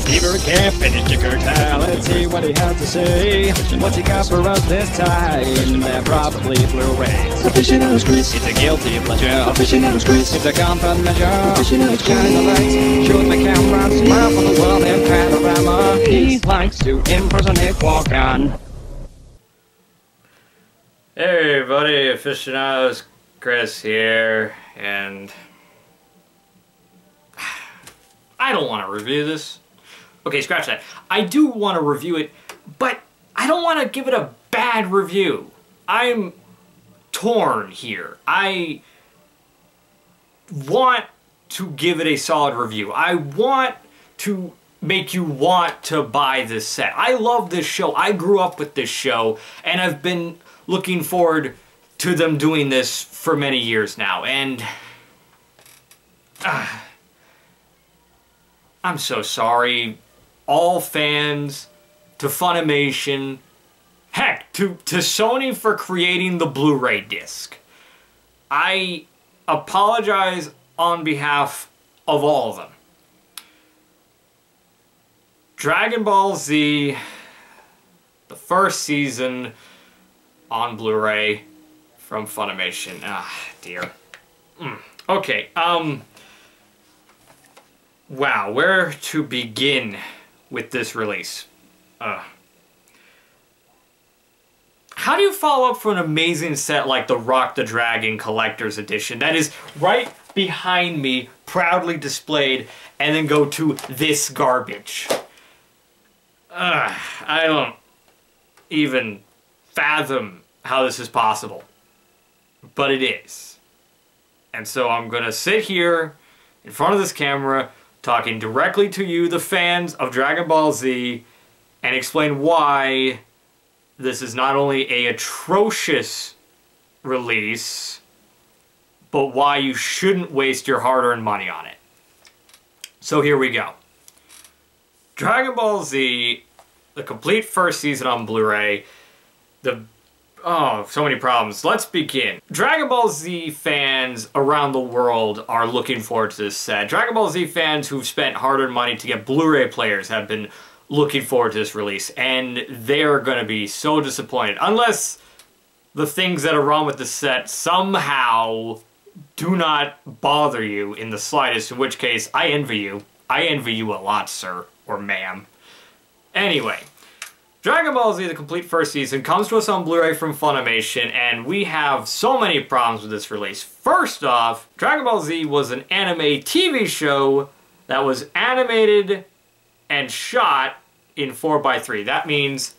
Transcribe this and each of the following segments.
Beaver can't finish your curtail. Let's see what he has to say. What's he got for us this time? They're probably Blu-rays. Aficionados Chris. It's a guilty pleasure. Aficionados Chris. It's a comfort measure. Aficionados Shine the lights, shoot the camera, smile for the world in panorama. He likes to impersonate walk-on. Hey everybody, Aficionados, Chris here, and I don't want to review this. Okay, scratch that. I do want to review it, but I don't want to give it a bad review. I'm torn here. I want to give it a solid review. I want to make you want to buy this set. I love this show. I grew up with this show, and I've been looking forward to them doing this for many years now, and I'm so sorry, all fans, to Funimation, heck, to Sony for creating the Blu-ray disc. I apologize on behalf of all of them. Dragon Ball Z, the first season, on Blu-ray from Funimation. Ah, dear. Okay, wow, where to begin with this release? How do you follow up for an amazing set like the Rock the Dragon Collector's Edition that is right behind me, proudly displayed, and then go to this garbage? I don't even fathom how this is possible, but it is. And so I'm gonna sit here in front of this camera talking directly to you, the fans of Dragon Ball Z, and explain why this is not only an atrocious release, but why you shouldn't waste your hard-earned money on it. So here we go. Dragon Ball Z, the complete first season on Blu-ray, so many problems. Let's begin. Dragon Ball Z fans around the world are looking forward to this set. Dragon Ball Z fans who've spent hard-earned money to get Blu-ray players have been looking forward to this release, and they're going to be so disappointed. Unless the things that are wrong with the set somehow do not bother you in the slightest, in which case, I envy you. I envy you a lot, sir, or ma'am. Anyway, Dragon Ball Z, the complete first season, comes to us on Blu-ray from Funimation, and we have so many problems with this release. First off, Dragon Ball Z was an anime TV show that was animated and shot in 4:3. That means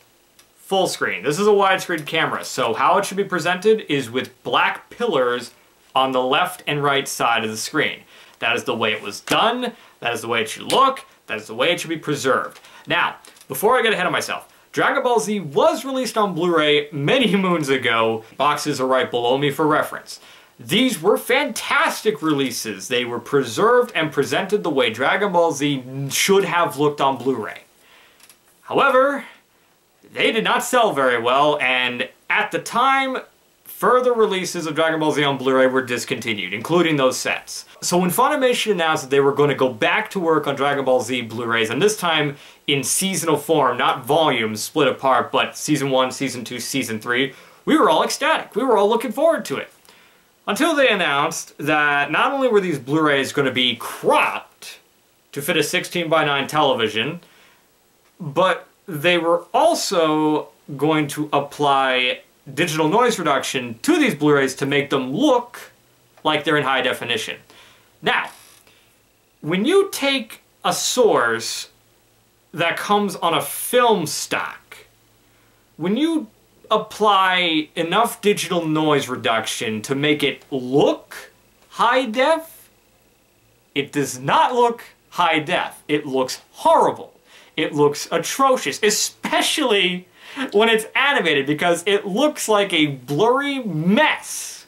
full screen. This is a widescreen camera, so how it should be presented is with black pillars on the left and right side of the screen. That is the way it was done, that is the way it should look, that is the way it should be preserved. Now, before I get ahead of myself, Dragon Ball Z was released on Blu-ray many moons ago. Boxes are right below me for reference. These were fantastic releases. They were preserved and presented the way Dragon Ball Z should have looked on Blu-ray. However, they did not sell very well, and at the time, further releases of Dragon Ball Z on Blu-ray were discontinued, including those sets. So when Funimation announced that they were going to go back to work on Dragon Ball Z Blu-rays, and this time in seasonal form, not volumes split apart, but Season 1, Season 2, Season 3, we were all ecstatic. We were all looking forward to it. Until they announced that not only were these Blu-rays going to be cropped to fit a 16:9 television, but they were also going to apply digital noise reduction to these Blu-rays to make them look like they're in high definition. Now, when you take a source that comes on a film stock, when you apply enough digital noise reduction to make it look high def, it does not look high def. It looks horrible. It looks atrocious, especially when it's animated, because it looks like a blurry mess.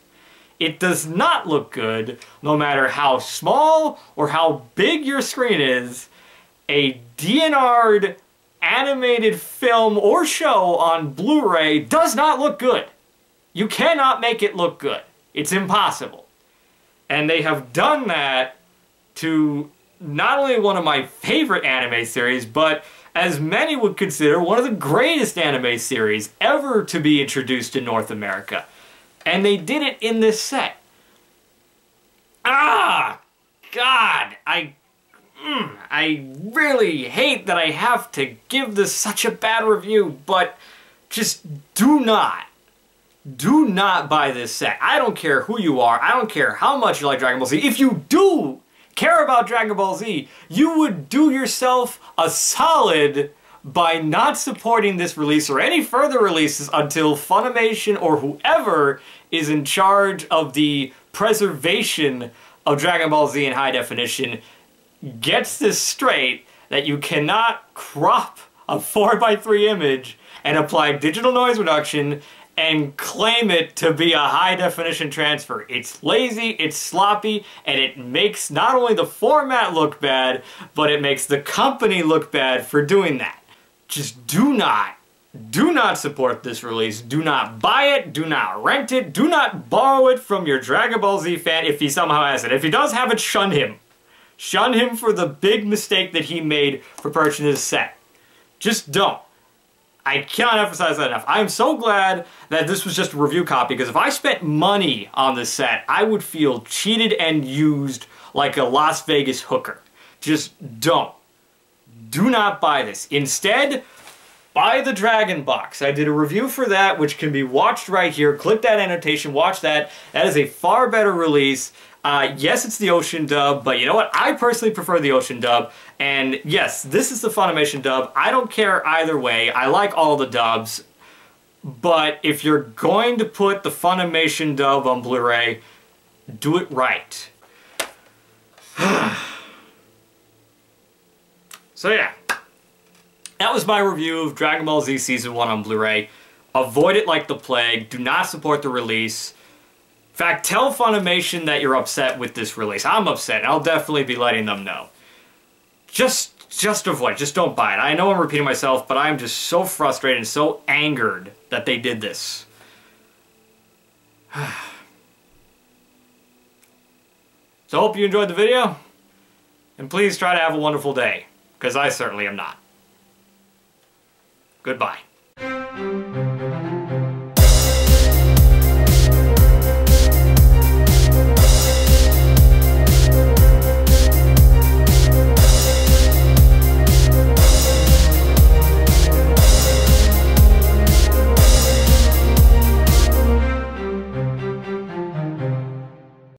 It does not look good, no matter how small or how big your screen is. A DNR'd animated film or show on Blu-ray does not look good. You cannot make it look good. It's impossible. And they have done that to not only one of my favorite anime series, but as many would consider one of the greatest anime series ever to be introduced in North America. And they did it in this set. Ah! God! I really hate that I have to give this such a bad review, but just do not buy this set. I don't care who you are. I don't care how much you like Dragon Ball Z. If you do care about Dragon Ball Z, you would do yourself a solid by not supporting this release or any further releases until Funimation or whoever is in charge of the preservation of Dragon Ball Z in high definition gets this straight, that you cannot crop a 4:3 image and apply digital noise reduction and claim it to be a high-definition transfer. It's lazy, it's sloppy, and it makes not only the format look bad, but it makes the company look bad for doing that. Just do not support this release. Do not buy it, do not rent it, do not borrow it from your Dragon Ball Z fan if he somehow has it. If he does have it, shun him. Shun him for the big mistake that he made for purchasing this set. Just don't. I cannot emphasize that enough. I am so glad that this was just a review copy, because if I spent money on this set, I would feel cheated and used like a Las Vegas hooker. Just don't. Do not buy this. Instead, buy the Dragon Box. I did a review for that, which can be watched right here. Click that annotation, watch that. That is a far better release. Yes, it's the Ocean dub, but you know what? I personally prefer the Ocean dub. And yes, this is the Funimation dub. I don't care either way. I like all the dubs. But if you're going to put the Funimation dub on Blu-ray, do it right. So yeah, that was my review of Dragon Ball Z Season 1 on Blu-ray. Avoid it like the plague. Do not support the release. In fact, tell Funimation that you're upset with this release. I'm upset, and I'll definitely be letting them know. Just avoid. Just don't buy it. I know I'm repeating myself, but I'm just so frustrated and so angered that they did this. So I hope you enjoyed the video, and please try to have a wonderful day, because I certainly am not. Goodbye.